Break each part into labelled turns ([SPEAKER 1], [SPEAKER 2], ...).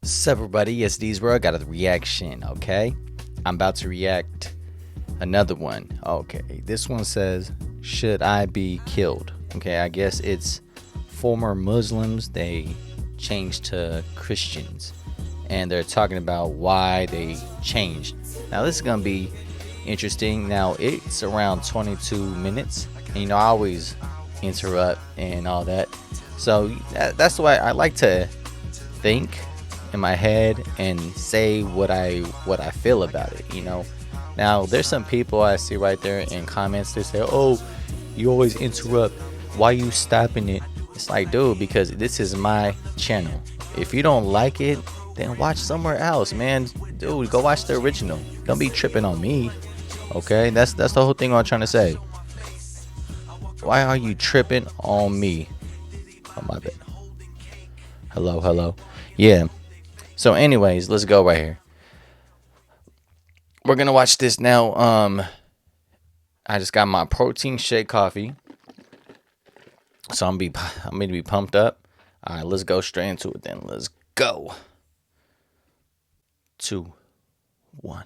[SPEAKER 1] Sup everybody, yes D's bro, I got a reaction, okay? I'm about to react another one. Okay, this one says, should I be killed? Okay, I guess it's former Muslims, they changed to Christians. And they're talking about why they changed. Now this is gonna be interesting. Now it's around 22 minutes. And you know, I always interrupt and all that. So that's the way I like to think in my head and say what I feel about it, you know. Now there's some people I see right there in comments, they say, oh, you always interrupt, why you stopping it? It's like, dude, because this is my channel. If you don't like it, then watch somewhere else, man. Dude, go watch the original. Don't be tripping on me. Okay, that's the whole thing I'm trying to say. Why are you tripping on me? Oh, my bad. Hello. Yeah. So anyways, let's go right here. We're gonna watch this now. I just got my protein shake coffee, so I'm gonna be pumped up. All right, let's go straight into it then. Let's go. 2, 1.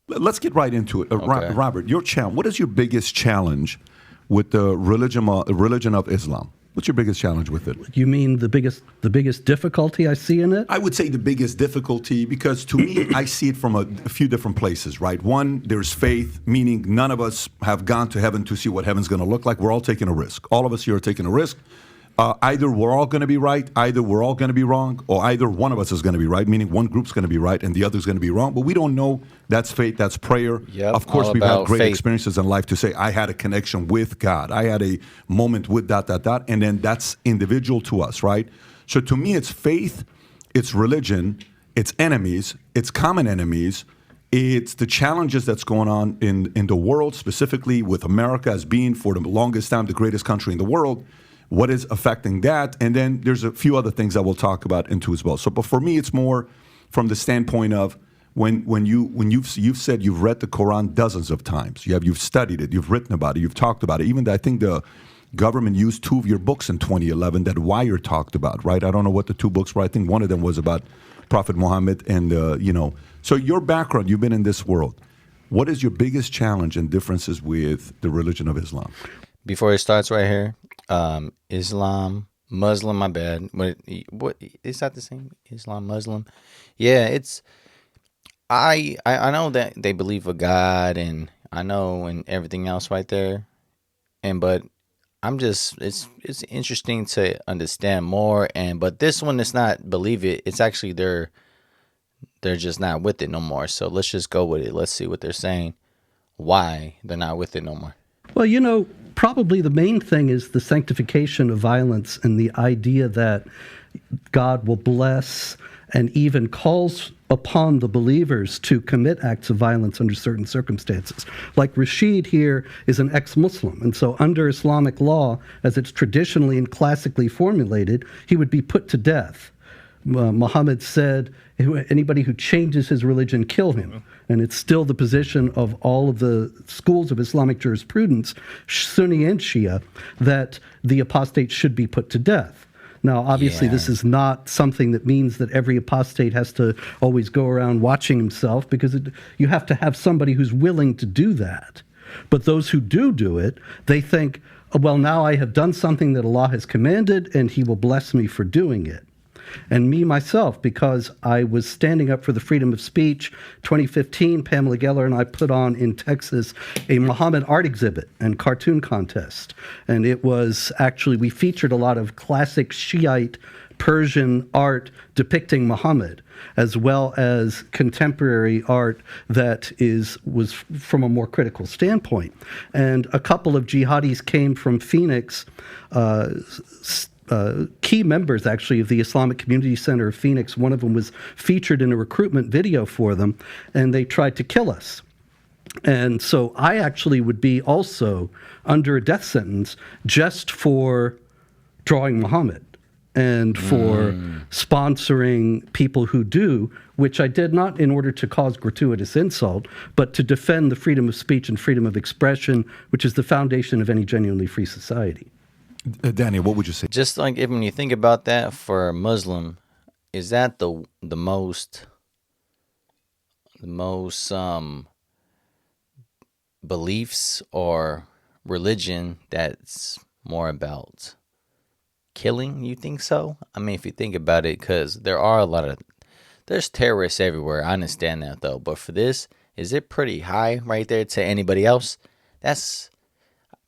[SPEAKER 2] Let's get right into it.
[SPEAKER 1] Okay.
[SPEAKER 2] Robert, your challenge. What is your biggest challenge with the religion of Islam? What's your biggest challenge with it?
[SPEAKER 3] You mean the biggest difficulty I see in it?
[SPEAKER 2] I would say the biggest difficulty, because to me, I see it from a few different places, right? One, there's faith, meaning none of us have gone to heaven to see what heaven's going to look like. We're all taking a risk. All of us here are taking a risk. Either we're all going to be right, either we're all going to be wrong, or either one of us is going to be right, meaning one group's going to be right and the other's going to be wrong. But we don't know. That's faith, that's prayer.
[SPEAKER 1] Yep,
[SPEAKER 2] of course,
[SPEAKER 1] all
[SPEAKER 2] we've had
[SPEAKER 1] about
[SPEAKER 2] great
[SPEAKER 1] faith.
[SPEAKER 2] experiences in life to say, I had a connection with God. I had a moment with ... And then that's individual to us, right? So to me, it's faith, it's religion, it's enemies, it's common enemies. It's the challenges that's going on in the world, specifically with America as being, for the longest time, the greatest country in the world. What is affecting that? And then there's a few other things that we'll talk about into as well. So, but for me, it's more from the standpoint of when you've said you've read the Quran dozens of times. You've studied it, you've written about it, you've talked about it. Even I think the government used 2 of your books in 2011 that Wire talked about, right? I don't know what the 2 books were. I think one of them was about Prophet Muhammad and, So your background, you've been in this world. What is your biggest challenge and differences with the religion of Islam?
[SPEAKER 1] Before it starts right here, Muslim, my bad. What is that the same? Islam, Muslim? Yeah, it's I know that they believe a God, and I know and everything else right there. But I'm just it's interesting to understand more, but this one is not believe it. It's actually they're just not with it no more. So let's just go with it. Let's see what they're saying. Why they're not with it no more.
[SPEAKER 3] Well, probably the main thing is the sanctification of violence and the idea that God will bless and even calls upon the believers to commit acts of violence under certain circumstances. Like Rashid here is an ex-Muslim, and so under Islamic law, as it's traditionally and classically formulated, he would be put to death. Muhammad said, anybody who changes his religion, kill him. And it's still the position of all of the schools of Islamic jurisprudence, Sunni and Shia, that the apostate should be put to death. Now, obviously, This is not something that means that every apostate has to always go around watching himself, because you have to have somebody who's willing to do that. But those who do it, they think, well, now I have done something that Allah has commanded, and he will bless me for doing it. And me, myself, because I was standing up for the freedom of speech, 2015, Pamela Geller and I put on in Texas a Muhammad art exhibit and cartoon contest. And it was actually, we featured a lot of classic Shiite Persian art depicting Muhammad, as well as contemporary art that was from a more critical standpoint. And a couple of jihadis came from Phoenix, key members, actually, of the Islamic Community Center of Phoenix. One of them was featured in a recruitment video for them, and they tried to kill us. And so I actually would be also under a death sentence just for drawing Muhammad and for sponsoring people who do, which I did not in order to cause gratuitous insult, but to defend the freedom of speech and freedom of expression, which is the foundation of any genuinely free society.
[SPEAKER 2] Daniel, what would you say?
[SPEAKER 1] Just like when you think about that for a Muslim, is that the most beliefs or religion that's more about killing? You think so? I mean, if you think about it, because there's terrorists everywhere. I understand that though, but for this, is it pretty high right there to anybody else? That's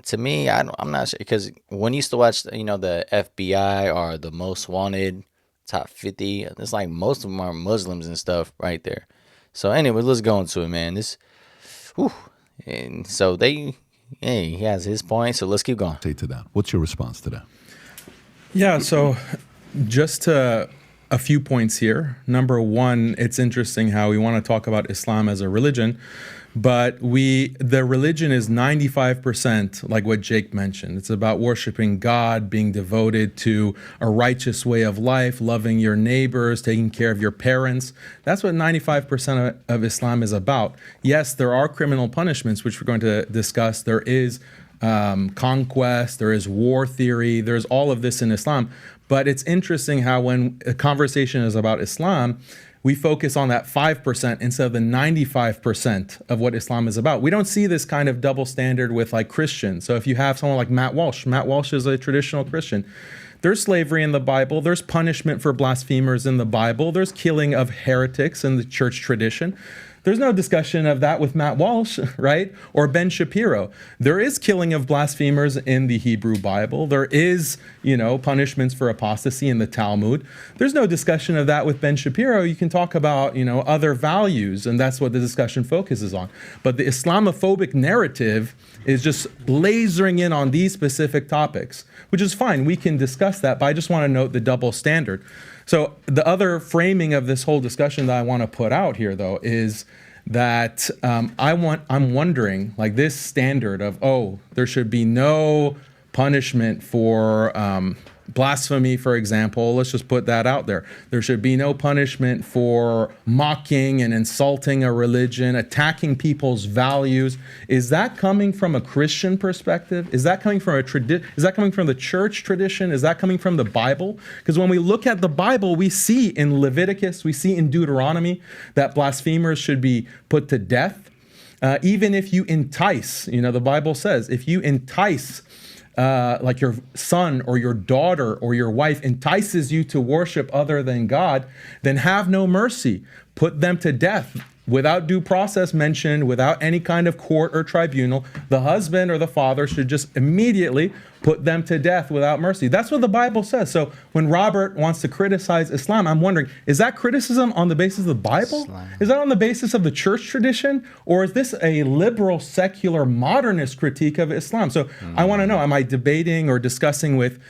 [SPEAKER 1] to me. I'm not sure, because when you used to watch, the FBI or the Most Wanted top 50, it's like most of them are Muslims and stuff right there. So anyway, let's go into it, man. Whew. And so he has his point. So let's keep going.
[SPEAKER 2] Say to that. What's your response to that?
[SPEAKER 4] Yeah, so just a few points here. Number one, it's interesting how we want to talk about Islam as a religion, but the religion is 95%, like what Jake mentioned. It's about worshiping God, being devoted to a righteous way of life, loving your neighbors, taking care of your parents. That's what 95% of Islam is about. Yes, there are criminal punishments, which we're going to discuss. There is conquest, there is war theory, there's all of this in Islam. But it's interesting how when a conversation is about Islam, we focus on that 5% instead of the 95% of what Islam is about. We don't see this kind of double standard with like Christians. So if you have someone like Matt Walsh is a traditional Christian. There's slavery in the Bible. There's punishment for blasphemers in the Bible. There's killing of heretics in the church tradition. There's no discussion of that with Matt Walsh, right? Or Ben Shapiro. There is killing of blasphemers in the Hebrew Bible. There is, punishments for apostasy in the Talmud. There's no discussion of that with Ben Shapiro. You can talk about, other values, and that's what the discussion focuses on. But the Islamophobic narrative is just lasering in on these specific topics, which is fine. We can discuss that, but I just want to note the double standard. So the other framing of this whole discussion that I want to put out here, though, is that I'm wondering, like this standard of, there should be no punishment for blasphemy, for example. Let's just put that out there. There should be no punishment for mocking and insulting a religion, attacking people's values. Is that coming from a Christian perspective? Is that coming from is that coming from the church tradition? Is that coming from the Bible? Because when we look at the Bible, we see in Leviticus, we see in Deuteronomy that blasphemers should be put to death. Even if you entice, the Bible says, if you entice like your son or your daughter or your wife entices you to worship other than God, then have no mercy. Put them to death without due process mentioned, without any kind of court or tribunal. The husband or the father should just immediately put them to death without mercy. That's what the Bible says. So when Robert wants to criticize Islam, I'm wondering, is that criticism on the basis of the Bible?
[SPEAKER 1] Islam.
[SPEAKER 4] Is that on the basis of the church tradition? Or is this a liberal, secular, modernist critique of Islam? So I want to know, am I debating or discussing with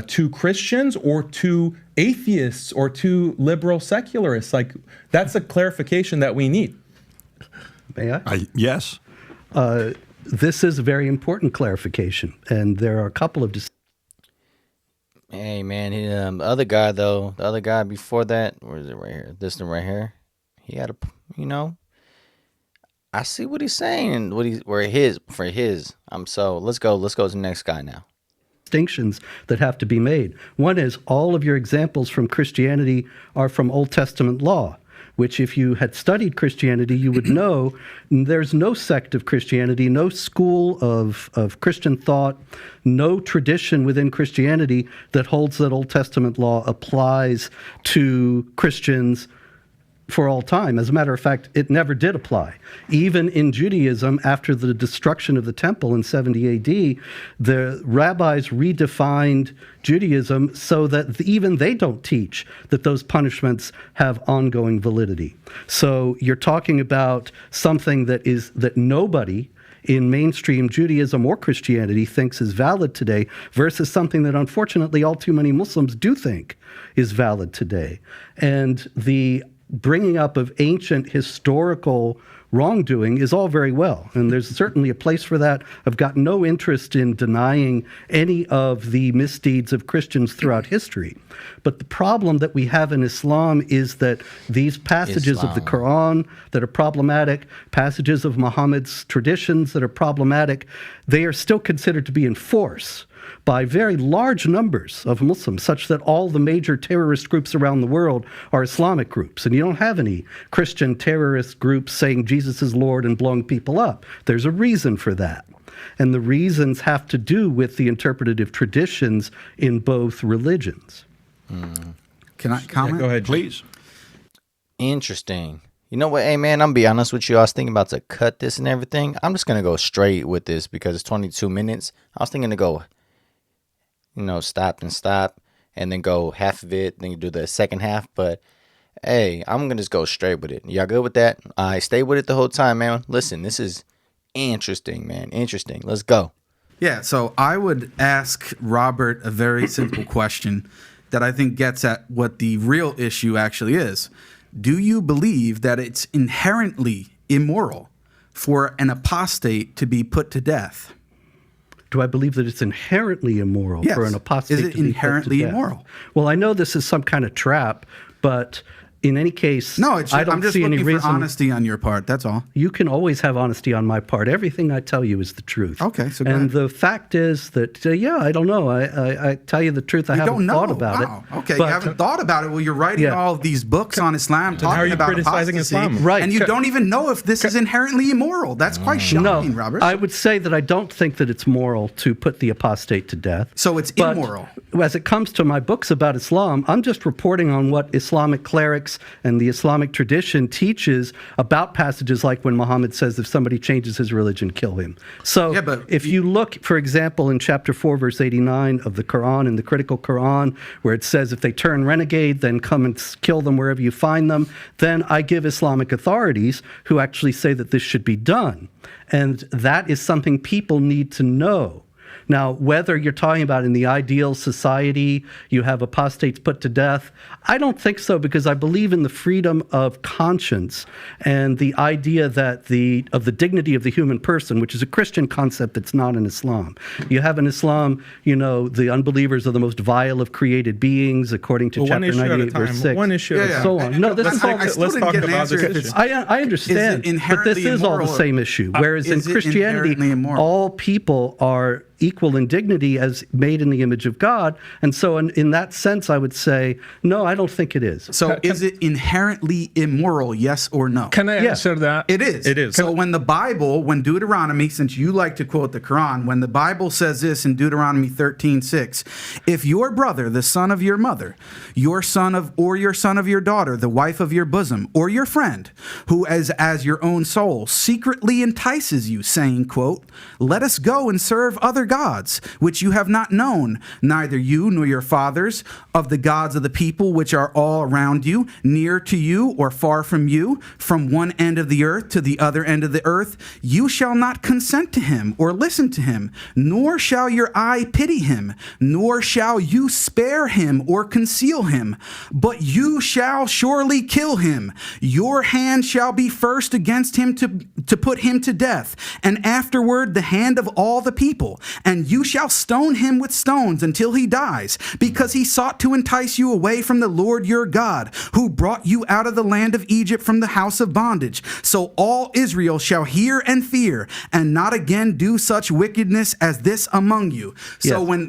[SPEAKER 4] two Christians or two atheists or two liberal secularists? Like, that's a clarification that we need.
[SPEAKER 3] May I?
[SPEAKER 2] Yes.
[SPEAKER 3] This is a very important clarification, and there are a couple of...
[SPEAKER 1] Hey, man, the other guy before that, where is it right here? This one right here. He had I see what he's saying, for his. Let's go to the next guy now.
[SPEAKER 3] Distinctions that have to be made. One is all of your examples from Christianity are from Old Testament law, which if you had studied Christianity, you would know there's no sect of Christianity, no school of Christian thought, no tradition within Christianity that holds that Old Testament law applies to Christians for all time. As a matter of fact, it never did apply. Even in Judaism, after the destruction of the temple in 70 AD, the rabbis redefined Judaism so that even they don't teach that those punishments have ongoing validity. So you're talking about something that nobody in mainstream Judaism or Christianity thinks is valid today versus something that unfortunately all too many Muslims do think is valid today. And the bringing up of ancient historical wrongdoing is all very well, and there's certainly a place for that. I've got no interest in denying any of the misdeeds of Christians throughout history. But the problem that we have in Islam is that these passages of the Quran that are problematic, passages of Muhammad's traditions that are problematic, they are still considered to be in force. by very large numbers of Muslims, such that all the major terrorist groups around the world are Islamic groups. And you don't have any Christian terrorist groups saying Jesus is Lord and blowing people up. There's a reason for that. And the reasons have to do with the interpretative traditions in both religions.
[SPEAKER 5] Can I comment?
[SPEAKER 4] Yeah, go ahead,
[SPEAKER 2] Please.
[SPEAKER 1] Interesting. You know what? Hey, man, I'm going to be honest with you. I was thinking about to cut this and everything. I'm just going to go straight with this because it's 22 minutes. I was thinking to go, stop and then go half of it, then you do the second half. But, hey, I'm going to just go straight with it. Y'all good with that? I stay with it the whole time, man. Listen, this is interesting, man. Interesting. Let's go.
[SPEAKER 5] Yeah, so I would ask Robert a very simple question that I think gets at what the real issue actually is. Do you believe that it's inherently immoral for an apostate to be put to death?
[SPEAKER 3] Do I believe that it's inherently immoral
[SPEAKER 5] Yes.
[SPEAKER 3] for an apostate
[SPEAKER 5] Is
[SPEAKER 3] to
[SPEAKER 5] it
[SPEAKER 3] be put to
[SPEAKER 5] inherently
[SPEAKER 3] death?
[SPEAKER 5] immoral?
[SPEAKER 3] Well, I know this is some kind of trap, but in any case,
[SPEAKER 5] No,
[SPEAKER 3] I don't
[SPEAKER 5] I'm just
[SPEAKER 3] see any
[SPEAKER 5] looking for
[SPEAKER 3] reason.
[SPEAKER 5] honesty on your part. That's all.
[SPEAKER 3] You can always have honesty on my part. Everything I tell you is the truth.
[SPEAKER 5] Okay, so go
[SPEAKER 3] and
[SPEAKER 5] ahead.
[SPEAKER 3] the fact is that, I don't know. I tell you the truth. I
[SPEAKER 5] You
[SPEAKER 3] haven't
[SPEAKER 5] don't know.
[SPEAKER 3] thought about
[SPEAKER 5] Wow.
[SPEAKER 3] it.
[SPEAKER 5] Okay,
[SPEAKER 3] But-
[SPEAKER 5] you haven't thought about it. Well, you're writing
[SPEAKER 3] Yeah.
[SPEAKER 5] all of these books on Islam
[SPEAKER 4] how are
[SPEAKER 5] talking
[SPEAKER 4] you
[SPEAKER 5] about
[SPEAKER 4] criticizing
[SPEAKER 5] apostasy,
[SPEAKER 4] Islam?
[SPEAKER 3] Right.
[SPEAKER 5] and you don't even know if this is inherently immoral. That's quite shocking,
[SPEAKER 3] No,
[SPEAKER 5] Robert.
[SPEAKER 3] I would say that I don't think that it's moral to put the apostate to death.
[SPEAKER 5] So it's
[SPEAKER 3] But
[SPEAKER 5] immoral.
[SPEAKER 3] As it comes to my books about Islam, I'm just reporting on what Islamic clerics and the Islamic tradition teaches about passages like when Muhammad says, if somebody changes his religion, kill him. So
[SPEAKER 5] Yeah, but
[SPEAKER 3] if you look, for example, in chapter 4, verse 89 of the Quran, in the critical Quran, where it says, if they turn renegade, then come and kill them wherever you find them, then I give Islamic authorities who actually say that this should be done. And that is something people need to know. Now, whether you're talking about in the ideal society, you have apostates put to death, I don't think so, because I believe in the freedom of conscience and the idea that of the dignity of the human person, which is a Christian concept that's not in Islam. You have in Islam, the unbelievers are the most vile of created beings, according to
[SPEAKER 4] Well, one
[SPEAKER 3] chapter
[SPEAKER 4] issue at a
[SPEAKER 3] 98, verse
[SPEAKER 4] time.
[SPEAKER 3] 6.
[SPEAKER 4] One issue at a
[SPEAKER 5] Yeah,
[SPEAKER 4] time.
[SPEAKER 3] So on. No, this is all.
[SPEAKER 5] I still
[SPEAKER 4] let's
[SPEAKER 5] didn't
[SPEAKER 4] talk
[SPEAKER 5] get an
[SPEAKER 4] about
[SPEAKER 5] answer
[SPEAKER 4] this
[SPEAKER 5] if
[SPEAKER 4] issue.
[SPEAKER 5] it's-
[SPEAKER 3] I understand, but
[SPEAKER 5] inherently
[SPEAKER 3] this is all the
[SPEAKER 5] immoral?
[SPEAKER 3] same issue. Whereas in
[SPEAKER 5] Is it
[SPEAKER 3] Christianity,
[SPEAKER 5] inherently immoral?
[SPEAKER 3] all people are equal in dignity as made in the image of God. And so in that sense, I would say, no, I don't think it is.
[SPEAKER 5] So is it inherently immoral, yes or no?
[SPEAKER 6] Can I
[SPEAKER 3] Yeah.
[SPEAKER 6] answer that?
[SPEAKER 5] It is.
[SPEAKER 4] It is.
[SPEAKER 5] So when Deuteronomy, since you like to quote the Quran, when the Bible says this in Deuteronomy 13:6, if your brother, the son of your mother, your son of your daughter, the wife of your bosom, or your friend, who as your own soul secretly entices you, saying, quote, let us go and serve other gods, which you have not known, neither you nor your fathers, of the gods of the people which are all around you, near to you or far from you, from one end of the earth to the other end of the earth, you shall not consent to him or listen to him, nor shall your eye pity him, nor shall you spare him or conceal him, but you shall surely kill him. Your hand shall be first against him to put him to death, and afterward the hand of all the people, and you shall stone him with stones until he dies, because he sought to entice you away from the Lord your God, who brought you out of the land of Egypt from the house of bondage. So all Israel shall hear and fear, and not again do such wickedness as this among you. So
[SPEAKER 3] Yes.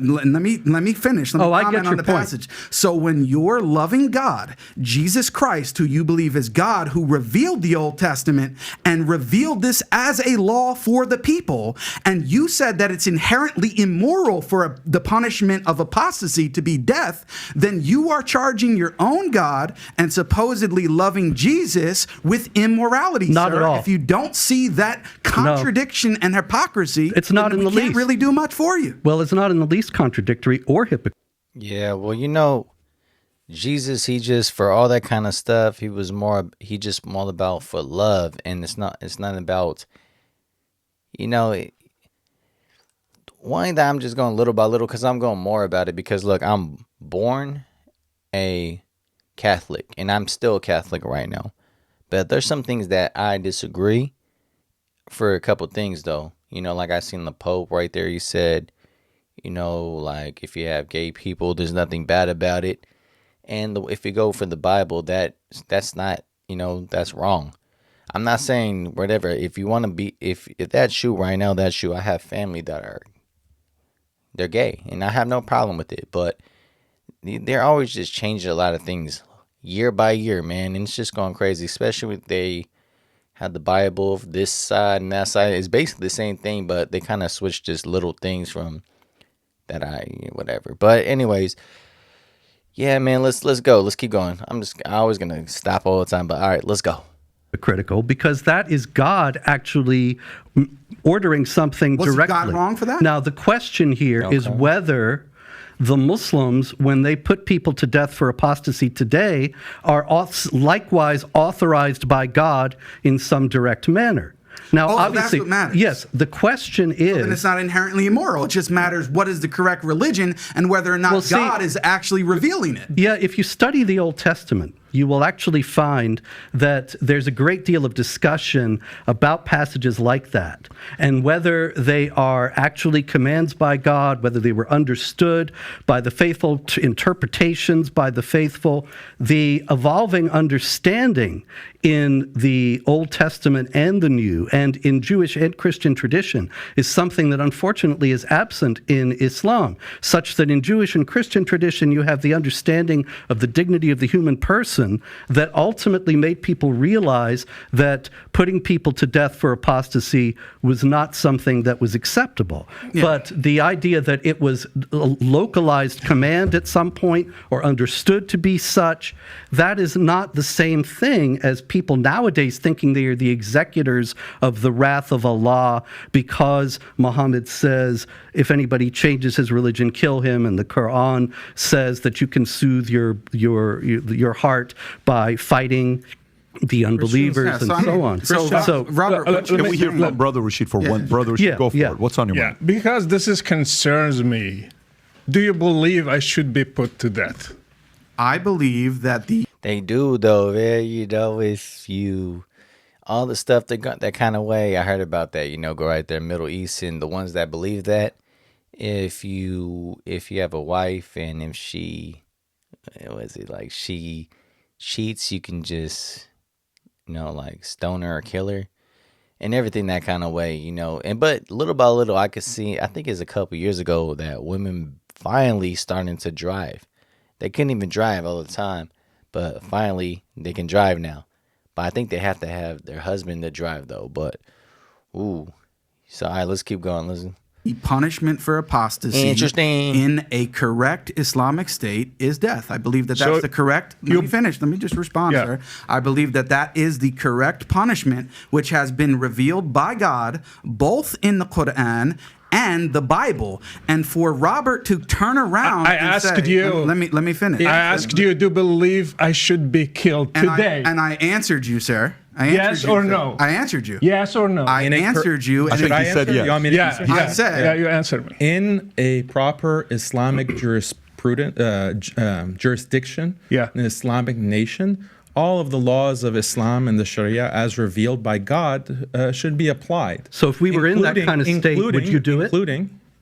[SPEAKER 5] let me finish. Let me
[SPEAKER 3] I get
[SPEAKER 5] comment
[SPEAKER 3] your
[SPEAKER 5] on the
[SPEAKER 3] point.
[SPEAKER 5] passage. So when your loving God, Jesus Christ, who you believe is God, who revealed the Old Testament and revealed this as a law for the people, and you said that it's inherently immoral for the punishment of apostasy to be death, then you are charging your own God and supposedly loving Jesus with immorality,
[SPEAKER 3] Not
[SPEAKER 5] sir.
[SPEAKER 3] at all.
[SPEAKER 5] If you don't see that contradiction and hypocrisy,
[SPEAKER 3] It's not
[SPEAKER 5] then
[SPEAKER 3] in
[SPEAKER 5] we
[SPEAKER 3] the
[SPEAKER 5] can't
[SPEAKER 3] least.
[SPEAKER 5] really do much for you.
[SPEAKER 3] Well, it's not in the least contradictory or hypocritical.
[SPEAKER 1] Yeah, well, Jesus, he just, for all that kind of stuff, he just more about for love, and it's not about, one that I'm just going little by little, because I'm going more about it, because look, I'm born a Catholic, and I'm still Catholic right now, but there's some things that I disagree for a couple things, though. Like I seen the Pope right there, he said, like if you have gay people, there's nothing bad about it. And if you go for the Bible, that's not, that's wrong. I'm not saying whatever. If you want to be, if that's you right now, that's you. I have family that are they're gay, and I have no problem with it. But they're always just changing a lot of things year by year, man, and it's just going crazy. Especially with they had the Bible, this side and that side. It's basically the same thing, but they kind of switched just little things from that whatever. But anyways, yeah, man, let's go. Let's keep going. I always gonna stop all the time, but all right, let's go.
[SPEAKER 3] Critical, because that is God actually ordering something directly.
[SPEAKER 5] Was God wrong for that?
[SPEAKER 3] Now, the question here is whether the Muslims, when they put people to death for apostasy today, are likewise authorized by God in some direct manner. Now, obviously,
[SPEAKER 5] that's what matters.
[SPEAKER 3] Yes, the question is...
[SPEAKER 5] And it's not inherently immoral. It just matters what is the correct religion and whether or not God is actually revealing it.
[SPEAKER 3] Yeah, if you study the Old Testament, you will actually find that there's a great deal of discussion about passages like that and whether they are actually commands by God, whether they were understood by the faithful, interpretations by the faithful. The evolving understanding in the Old Testament and the New, and in Jewish and Christian tradition, is something that unfortunately is absent in Islam, such that in Jewish and Christian tradition you have the understanding of the dignity of the human person that ultimately made people realize that putting people to death for apostasy was not something that was acceptable. Yeah. But the idea that it was a localized command at some point or understood to be such, that is not the same thing as people nowadays thinking they are the executors of the wrath of Allah because Muhammad says if anybody changes his religion, kill him, and the Quran says that you can soothe your heart by fighting the unbelievers and so on.
[SPEAKER 5] So Robert,
[SPEAKER 2] can we hear from Brother Rashid for one? Brother Rashid, go for it. What's on your mind?
[SPEAKER 6] Because this concerns me. Do you believe I should be put to death?
[SPEAKER 5] I believe that
[SPEAKER 1] they do, though, man. If you all the stuff they got that kind of way, I heard about that. Go right there, Middle East, and the ones that believe that if you have a wife and if she she cheats, you can just stone her or kill her and everything that kind of way, and but little by little I could see, I think it's a couple years ago that women finally starting to drive. They couldn't even drive all the time, but finally they can drive now. But I think they have to have their husband to drive though. But so all right, let's keep going. Listen.
[SPEAKER 5] The punishment for apostasy in a correct Islamic state is death. I believe that that's the correct... Let me finish. Let me just respond, sir. I believe that that is the correct punishment which has been revealed by God both in the Quran and the Bible. And for Robert to turn around let me finish.
[SPEAKER 6] I asked you to believe I should be killed today.
[SPEAKER 5] And I answered you, sir.
[SPEAKER 6] Yes or no?
[SPEAKER 5] I answered you.
[SPEAKER 6] Yes or no?
[SPEAKER 5] I answered you.
[SPEAKER 2] I think he said yes.
[SPEAKER 4] You want me to answer?
[SPEAKER 5] I said.
[SPEAKER 6] Yeah, you answered me.
[SPEAKER 4] In a proper Islamic jurisdiction, an Islamic nation, all of the laws of Islam and the Sharia as revealed by God should be applied.
[SPEAKER 3] So if we were in that kind of state, would you do it?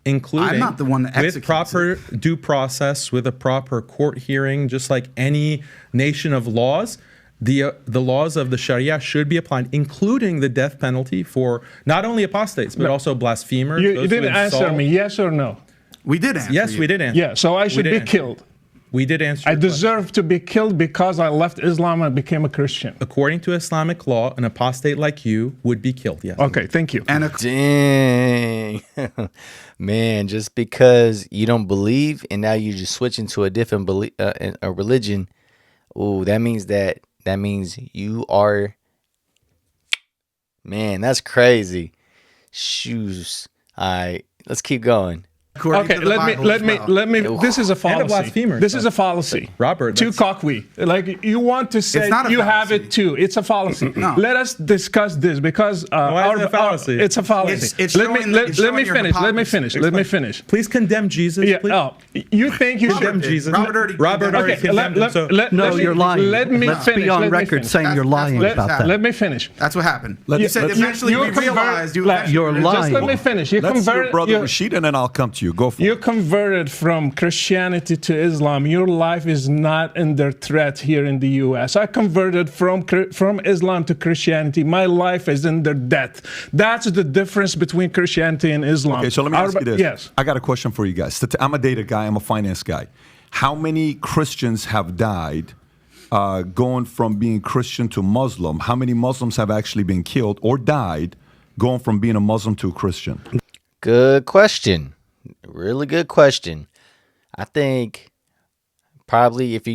[SPEAKER 4] Including
[SPEAKER 5] I'm not the one that
[SPEAKER 4] with proper due process, with a proper court hearing, just like any nation of laws. The laws of the Sharia should be applied, including the death penalty for not only apostates, but also blasphemers.
[SPEAKER 6] You didn't answer me, yes or no?
[SPEAKER 5] We did answer.
[SPEAKER 4] Yes, we did answer.
[SPEAKER 6] Yeah, so I should be killed.
[SPEAKER 4] We did answer.
[SPEAKER 6] I deserve to be killed because I left Islam and became a Christian.
[SPEAKER 4] According to Islamic law, an apostate like you would be killed, yes.
[SPEAKER 6] Okay, thank you.
[SPEAKER 1] Dang. Man, just because you don't believe and now you just switch into a different a religion, that means you are, man, that's crazy. Shoes. All right, let's keep going.
[SPEAKER 6] Okay, let me. This is a fallacy. This is a fallacy.
[SPEAKER 4] Robert,
[SPEAKER 6] too cocky. Like you want to say you have it too. It's a fallacy.
[SPEAKER 5] No.
[SPEAKER 6] Let us discuss this because
[SPEAKER 4] why is it a fallacy?
[SPEAKER 6] It's a fallacy. Let me finish.
[SPEAKER 4] Please condemn Jesus.
[SPEAKER 6] Yeah.
[SPEAKER 4] Please.
[SPEAKER 6] Oh, you think you
[SPEAKER 4] condemn Jesus?
[SPEAKER 5] Robert
[SPEAKER 4] already condemned him.
[SPEAKER 3] No, you're lying. Let's be on record saying you're lying about that.
[SPEAKER 6] Let me finish.
[SPEAKER 5] That's what happened. You said eventually we realized
[SPEAKER 3] you're lying.
[SPEAKER 6] Just let me finish.
[SPEAKER 2] Let's hear Brother Rashid and then I'll come to you. you. Go for
[SPEAKER 6] You
[SPEAKER 2] it.
[SPEAKER 6] converted from Christianity to Islam. Your life is not under threat here in the U.S. I converted from Islam to Christianity. My life is under death. That's the difference between Christianity and Islam.
[SPEAKER 2] Okay, so let me ask you this.
[SPEAKER 6] Yes.
[SPEAKER 2] I got a question for you guys. I'm a data guy. I'm a finance guy. How many Christians have died going from being Christian to Muslim? How many Muslims have actually been killed or died going from being a Muslim to a Christian?
[SPEAKER 1] Good question. Really good question. I think probably if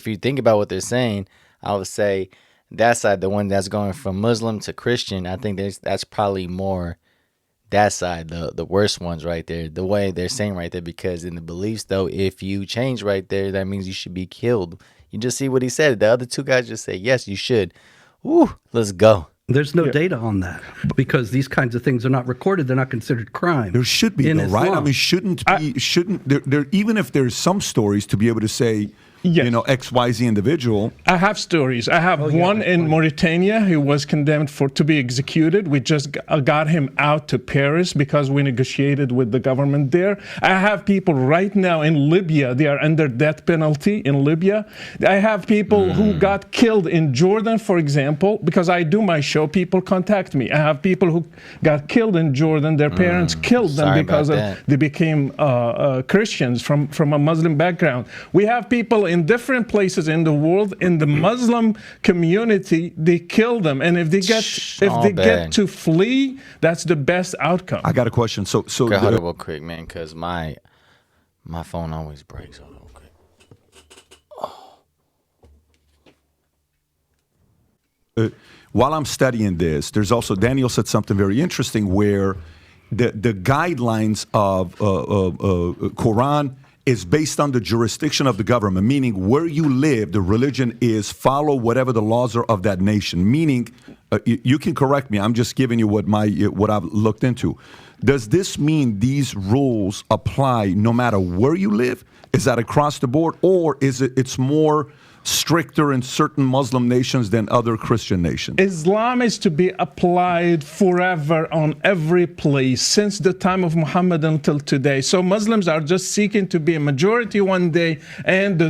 [SPEAKER 1] you think about what they're saying, I would say that side, the one that's going from Muslim to Christian, I think that's probably more that side, the worst ones right there, the way they're saying right there, because in the beliefs though, if you change right there, that means you should be killed. You just see what he said. The other two guys just say, yes, you should. Woo, let's go.
[SPEAKER 3] There's no data on that because these kinds of things are not recorded. They're not considered crime.
[SPEAKER 2] There should be,
[SPEAKER 3] in
[SPEAKER 2] though, right? I
[SPEAKER 3] Islam.
[SPEAKER 2] mean, shouldn't there even if there's some stories to be able to say,
[SPEAKER 6] Yes.
[SPEAKER 2] XYZ individual.
[SPEAKER 6] I have stories. I have one in Mauritania who was condemned to be executed. We just got him out to Paris because we negotiated with the government there. I have people right now in Libya. They are under death penalty in Libya. I have people who got killed in Jordan, for example, because I do my show. People contact me. I have people who got killed in Jordan. Their parents killed them
[SPEAKER 1] Sorry
[SPEAKER 6] because
[SPEAKER 1] about that.
[SPEAKER 6] they became Christians from a Muslim background. We have people in different places in the world. In the Muslim community, they kill them, and if they get to flee, that's the best outcome.
[SPEAKER 2] I got a question. So
[SPEAKER 1] Okay, hold it real quick, man, because my phone always breaks. Hold on real quick.
[SPEAKER 2] While I'm studying this, there's also Daniel said something very interesting where the guidelines of Quran is based on the jurisdiction of the government, meaning where you live, the religion is follow whatever the laws are of that nation. Meaning, you can correct me. I'm just giving you what I've looked into. Does this mean these rules apply no matter where you live? Is that across the board, or is it's more stricter in certain Muslim nations than other Christian nations?
[SPEAKER 6] Islam is to be applied forever on every place since the time of Muhammad until today. So Muslims are just seeking to be a majority one day, and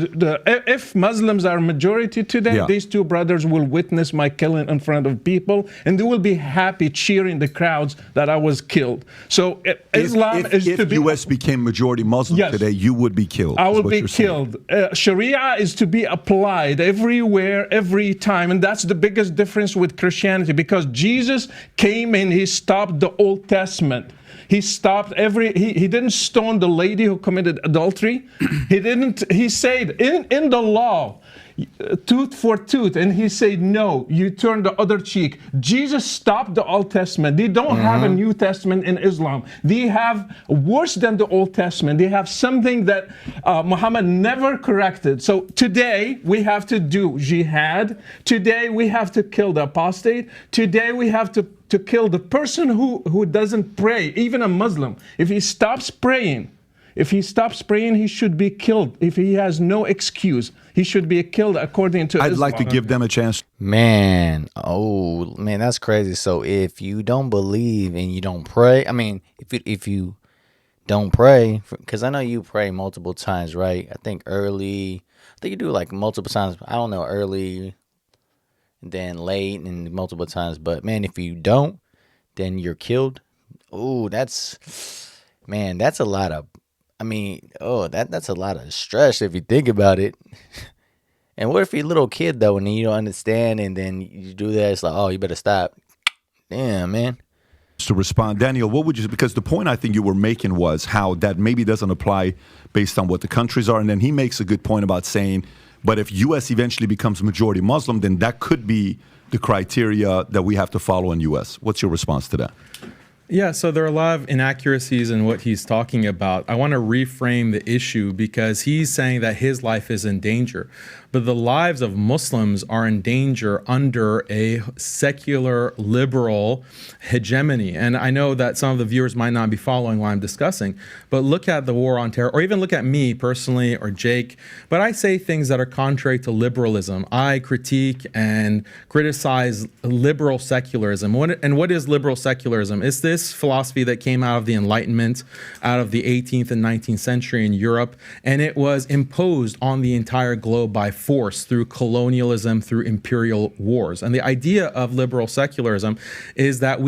[SPEAKER 6] if Muslims are majority today, these two brothers will witness my killing in front of people, and they will be happy cheering the crowds that I was killed. So Islam is to be...
[SPEAKER 2] If U.S. became majority Muslim today, you would be killed.
[SPEAKER 6] I will be killed. Sharia is to be applied everywhere, every time, and that's the biggest difference with Christianity, because Jesus came and he stopped the Old Testament. He stopped he didn't stone the lady who committed adultery. He said in the law, tooth for tooth, and he said, no, you turn the other cheek. Jesus stopped the Old Testament. They don't have a New Testament in Islam. They have worse than the Old Testament. They have something that Muhammad never corrected. So today we have to do jihad. Today we have to kill the apostate. Today we have to kill the person who doesn't pray, even a Muslim. If he stops praying, he should be killed. If he has no excuse, he should be killed according to Islam.
[SPEAKER 2] I'd like to give them a chance.
[SPEAKER 1] Man, that's crazy. So if you don't believe and you don't pray, I mean, if you don't pray, because I know you pray multiple times, right? I think you do like multiple times. I don't know, early, then late, and multiple times. But man, if you don't, then you're killed. Oh, that's a lot of. I mean, that's a lot of stress if you think about it. And what if you're a little kid, though, and then you don't understand, and then you do that? It's like, oh, you better stop. Damn, man.
[SPEAKER 2] To respond, Daniel, what would you, because the point I think you were making was how that maybe doesn't apply based on what the countries are. And then he makes a good point about saying, but if U.S. eventually becomes majority Muslim, then that could be the criteria that we have to follow in U.S. What's your response to that?
[SPEAKER 4] Yeah, so there are a lot of inaccuracies in what he's talking about. I want to reframe the issue because he's saying that his life is in danger. But the lives of Muslims are in danger under a secular, liberal hegemony. And I know that some of the viewers might not be following what I'm discussing, but look at the war on terror, or even look at me personally, or Jake. But I say things that are contrary to liberalism. I critique and criticize liberal secularism. And what is liberal secularism? It's this this philosophy that came out of the Enlightenment, out of the 18th and 19th century in Europe, and it was imposed on the entire globe by force through colonialism, through imperial wars. And the idea of liberal secularism is that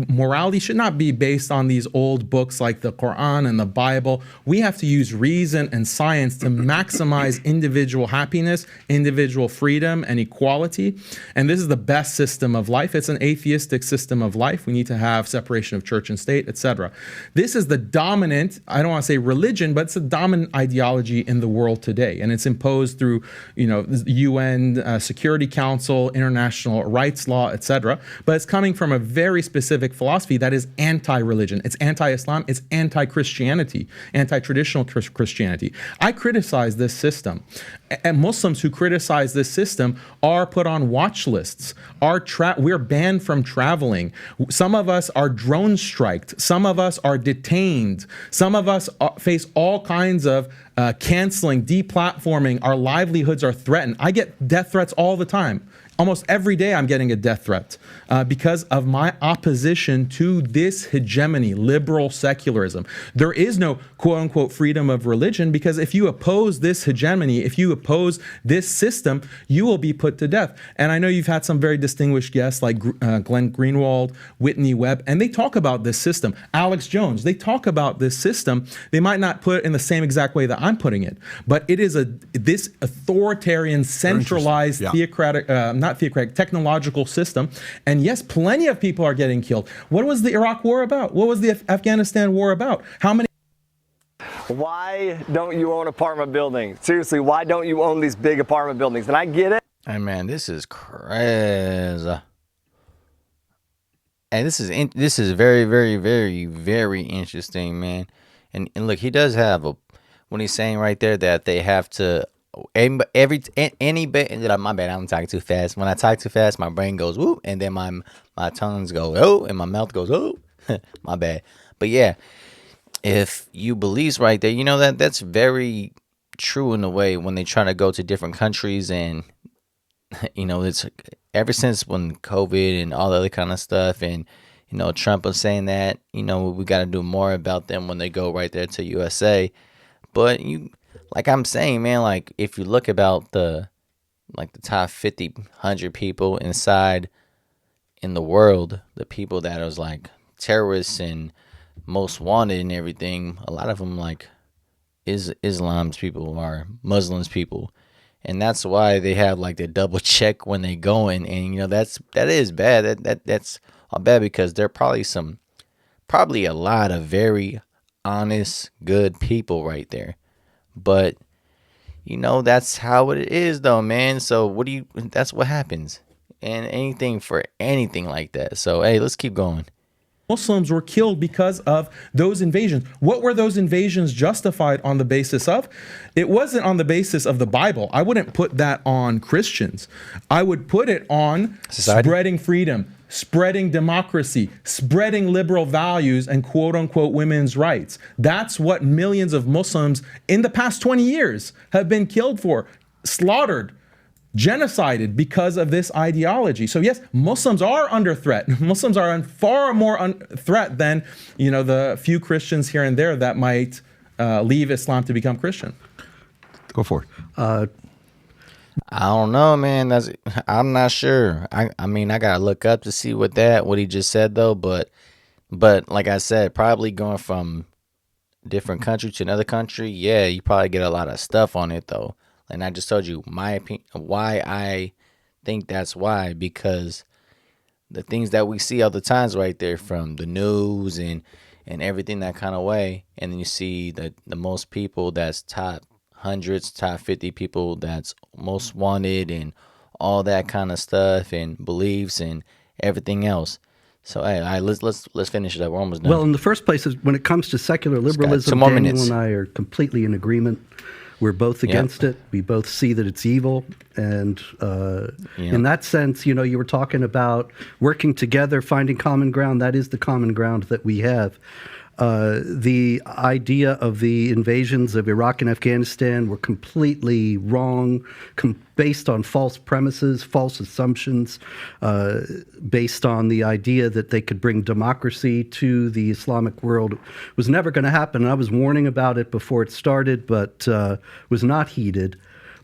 [SPEAKER 4] morality should not be based on these old books like the Quran and the Bible. We have to use reason and science to maximize individual happiness, individual freedom, and equality. And this is the best system of life. It's an atheistic system of life. We need to have separation of church and state, etc. This is the dominant, I don't want to say religion, but it's a dominant ideology in the world today. And it's imposed through, the UN Security Council, international rights law, etc. But it's coming from a very specific philosophy that is anti-religion. It's anti-Islam. It's anti-Christianity, anti-traditional Christianity. I criticize this system. And Muslims who criticize this system are put on watch lists. We're banned from traveling. Some of us are drone striked. Some of us are detained. Some of us face all kinds of canceling, deplatforming. Our livelihoods are threatened. I get death threats all the time. Almost every day I'm getting a death threat because of my opposition to this hegemony, liberal secularism. There is no quote unquote freedom of religion, because if you oppose this hegemony, if you oppose this system, you will be put to death. And I know you've had some very distinguished guests like Glenn Greenwald, Whitney Webb, and they talk about this system. Alex Jones, they talk about this system. They might not put it in the same exact way that I'm putting it, but it is this authoritarian, centralized, technological system. And yes, plenty of people are getting killed. What was the Iraq war about? What was the Afghanistan war about? How many?
[SPEAKER 7] Why don't you own apartment buildings? Seriously, why don't you own these big apartment buildings? And I get it.
[SPEAKER 1] Hey man, this is crazy. And this is very, very, very, very interesting, man. And look, he does have when he's saying right there that they have to my bad, I'm talking too fast. When I talk too fast, my brain goes whoop, and then my tongues go oh, and my mouth goes oh. My bad. But yeah, if you believe right there, that's very true in a way when they try to go to different countries. And it's ever since when COVID and all the other kind of stuff, and Trump was saying that we got to do more about them when they go right there to USA. But like I'm saying, man, like if you look about the top 50, 100 people inside in the world, the people that was like terrorists and most wanted and everything, a lot of them like Islam's people are Muslims people. And that's why they have like the double check when they go in. And that is bad. That's all bad, because there are probably a lot of very honest, good people right there. But that's how it is though, man. So that's what happens. And anything for anything like that. So hey, let's keep going.
[SPEAKER 4] Muslims were killed because of those invasions. What were those invasions justified on the basis of? It wasn't on the basis of the Bible. I wouldn't put that on Christians. I would put it on society, spreading freedom, spreading democracy, spreading liberal values, and quote unquote women's rights. That's what millions of Muslims in the past 20 years have been killed for, slaughtered, genocided because of this ideology. So yes, Muslims are under threat. Muslims are on far more threat than the few Christians here and there that might leave Islam to become Christian.
[SPEAKER 2] Go for it.
[SPEAKER 1] I don't know, man. I'm not sure. I mean, I gotta look up to see what he just said though. But like I said, probably going from different country to another country, yeah, you probably get a lot of stuff on it though. And I just told you my opinion, why I think that's why, because the things that we see all the times right there from the news and everything that kind of way. And then you see the most people that's top hundreds, top 50 people that's most wanted and all that kind of stuff and beliefs and everything else. So hey, let's finish it up. We're almost done.
[SPEAKER 3] Well, in the first place, when it comes to secular liberalism, Daniel and I are completely in agreement. We're both against it. We both see that it's evil. And in that sense, you were talking about working together, finding common ground. That is the common ground that we have. The idea of the invasions of Iraq and Afghanistan were completely wrong, based on false premises, false assumptions, based on the idea that they could bring democracy to the Islamic world. It was never going to happen. I was warning about it before it started, but was not heeded.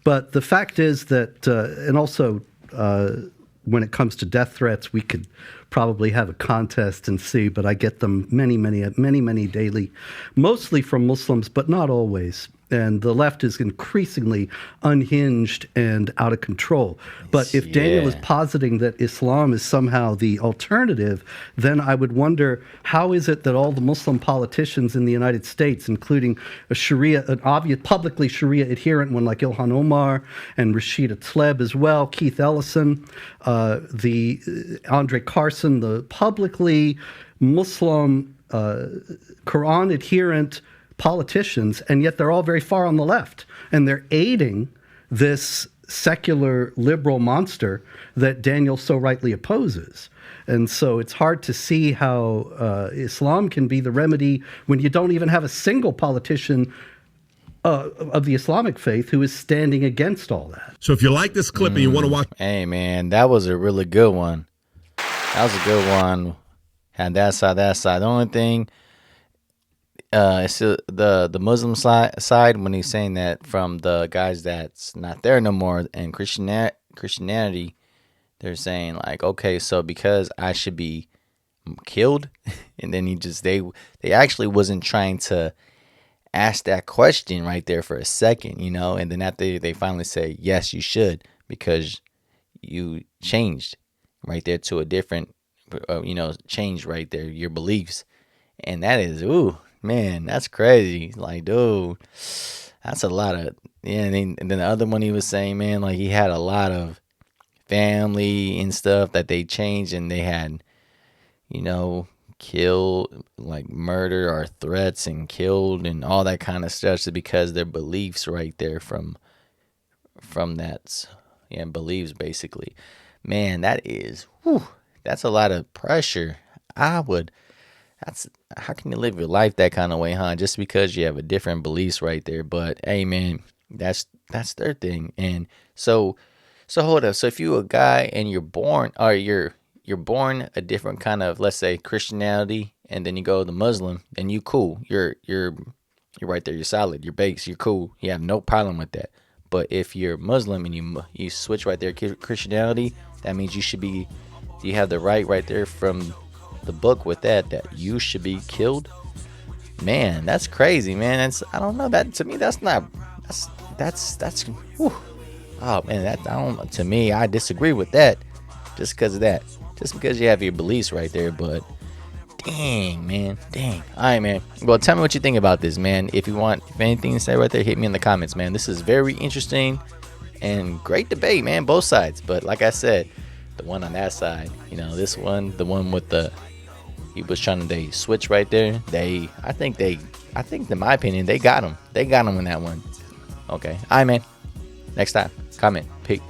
[SPEAKER 3] But the fact is that, and also when it comes to death threats, we could probably have a contest and see, but I get them many daily, mostly from Muslims, but not always. And the left is increasingly unhinged and out of control. But if Daniel is positing that Islam is somehow the alternative, then I would wonder, how is it that all the Muslim politicians in the United States, including an obvious publicly Sharia adherent one like Ilhan Omar and Rashida Tlaib as well, Keith Ellison, the Andre Carson, the publicly Muslim Quran adherent politicians, and yet they're all very far on the left, and they're aiding this secular liberal monster that Daniel so rightly opposes. And so it's hard to see how Islam can be the remedy when you don't even have a single politician of the Islamic faith who is standing against all that.
[SPEAKER 8] So if you like this clip and you want to watch...
[SPEAKER 1] Hey, man, that was a really good one. That was a good one. Had that side. The only thing... it's the Muslim side when he's saying that from the guys that's not there no more in Christianity, they're saying like, okay, so because I should be killed, and then they actually wasn't trying to ask that question right there for a second, and then after they finally say yes, you should, because you changed right there to a different, change right there your beliefs, and that is man, that's crazy. Like, dude, that's a lot of, and then the other one he was saying, man, like he had a lot of family and stuff that they changed, and they had, killed, like murder or threats and killed and all that kind of stuff, just because their beliefs right there from that, beliefs basically. Man, that's a lot of pressure. How can you live your life that kind of way, huh? Just because you have a different beliefs right there. But hey, man, that's their thing. And so hold up. So if you're a guy and you're born born a different kind of, let's say, Christianity, and then you go to the Muslim, then you cool. You're right there. You're solid. You're base. You're cool. You have no problem with that. But if you're Muslim and you switch right there to Christianity, that means you have the right there from the book with that you should be killed. Man, that's crazy, man. I don't know, that to me that's whew. Oh man, to me, I disagree with that, just because of that, just because you have your beliefs right there. But dang, man, all right, man. Well, tell me what you think about this, man. If anything to say right there, hit me in the comments, man. This is very interesting and great debate, man, both sides. But like I said, the one on that side, this one, the one with he was trying to switch right there. I think in my opinion, they got him. They got him in that one. Okay. All right, man. Next time, comment. Peace.